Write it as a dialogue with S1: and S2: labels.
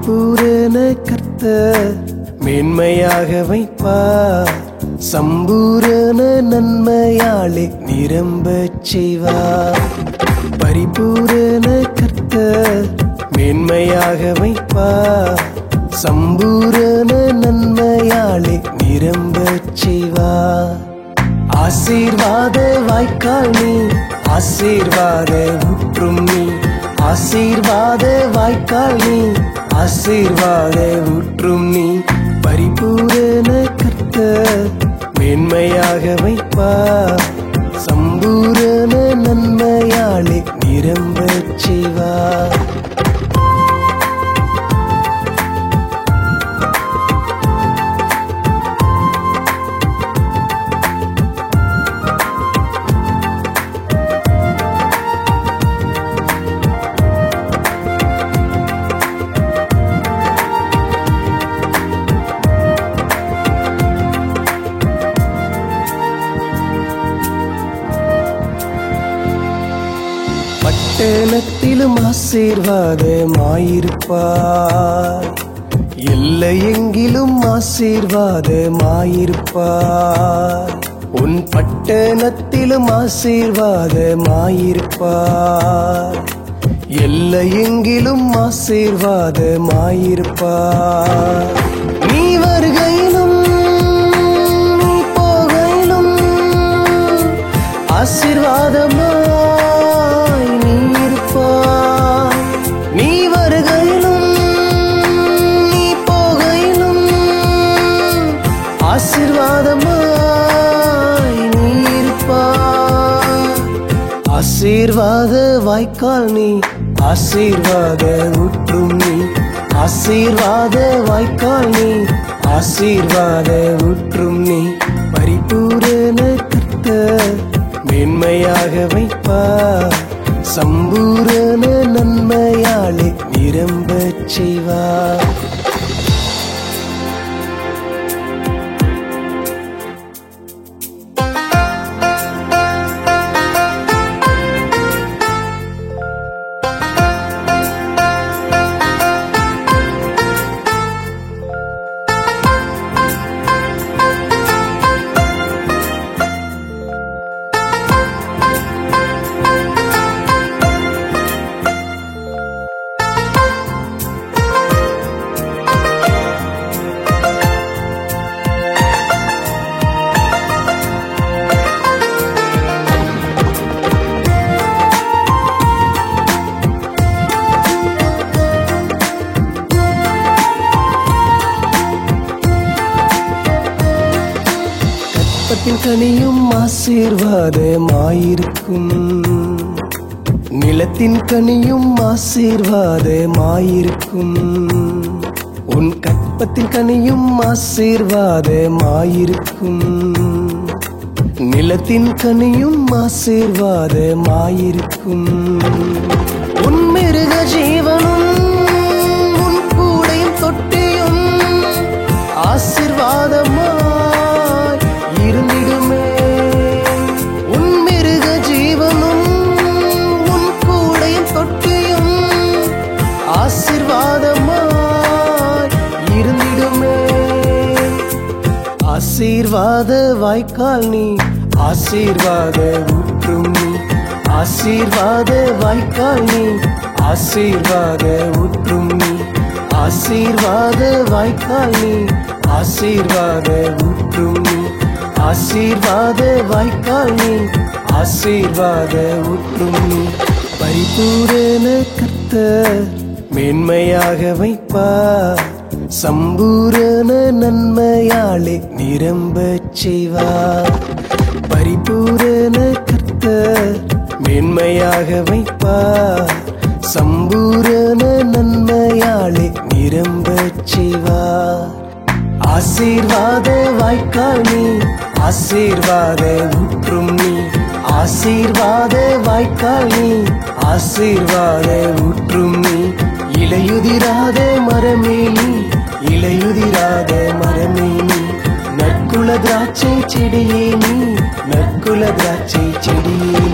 S1: பரிபூரண கர்த்தர் மேன்மையாக வைப்பார். சம்பூரண நன்மையாலே நிரம்பச் செய்வார். பரிபூரண கர்த்தர் மேன்மையாக வைப்பார். சம்பூரண நன்மையாலே நிரம்பச் செய்வார். ஆசீர்வாத வாய்க்கால் நீ, ஆசீர்வாத ஊற்றும் நீ. ஆசீர்வாத வாய்க்கால் நீ, ஆசீர்வாத ஊற்றும் நீ. பரிபூரண கர்த்தர் மேன்மையாக வைப்பார். சம்பூரண நன்மையாலே நிரம்பச் செய்வார். பட்டணத்திலும் ஆசீர்வாதமாயிருப்பார். எல்லையெங்கிலும் ஆசீர்வாதமாயிருப்பார். உன் பட்டணத்திலும் ஆசீர்வாதமாயிருப்பார். எல்லையெங்கிலும் ஆசீர்வாதமாயிருப்பார். நீ வருகையிலும் நீ போகையிலும் ஆசீர்வாதமா ஆசீர்வாதமாய் நீ இருப்பாய். ஆசீர்வாத வாய்க்கால் நீ, ஆசீர்வாத ஊற்றும் நீ. ஆசீர்வாத வாய்க்கால் நீ, ஆசீர்வாத ஊற்றும் நீ. பரிபூரண கர்த்தர் மேன்மையாக வைப்பார். சம்பூரண நன்மையாலே நிரம்பச் செய்வார். கற்பத்தின் கனியும் ஆசீர்வாதமாயிருக்கும். நிலத்தின் கனியும் ஆசீர்வாதமாயிருக்கும். உன் கற்பத்தின் கனியும் ஆசீர்வாதமாயிருக்கும். நிலத்தின் கனியும் ஆசீர்வாதமாயிருக்கும். உன் மிருக ஜீவனும் உன் கூடையும் தொட்டியும் ஆசீர்வாதமாய் இருந்திடுமே. உன் மிருக ஜீவனும் உன் கூடையும் தொட்டியும் ஆசீர்வாதமாய் இருந்திடுமே. ஆசீர்வாத வாய்க்கால் நீ, ஆசீர்வாத ஊற்றும் நீ. ஆசீர்வாத வாய்க்கால் நீ, ஆசீர்வாத ஊற்றும் நீ. ஆசீர்வாத வாய்க்கால் நீ, ஆசீர்வாத ஊற்றும் நீ. ஆசீர்வாத வாய்க்கால் நீ, ஆசீர்வாத ஊற்றும் நீ. பரிபூரண கர்த்தர் மேன்மையாக வைப்பார். சம்பூரண நன்மையாலே நிரம்பச் செய்வார். பரிபூரண கர்த்தர் மேன்மையாக வைப்பார். சம்பூரண நன்மையாலே நிரம்பச் செய்வார். ஆசீர்வாத வாய்க்கால் நீ, ஆசீர்வாத ஊற்றும் நீ. ஆசீர்வாத வாய்க்கால் நீ, ஆசீர்வாத ஊற்றும் நீ. இலையுதிராத மரமே நீ, இலையுதிராத மரமே நீ. நற்குல திராட்சை செடியே நீ, நற்குல திராட்சை செடியே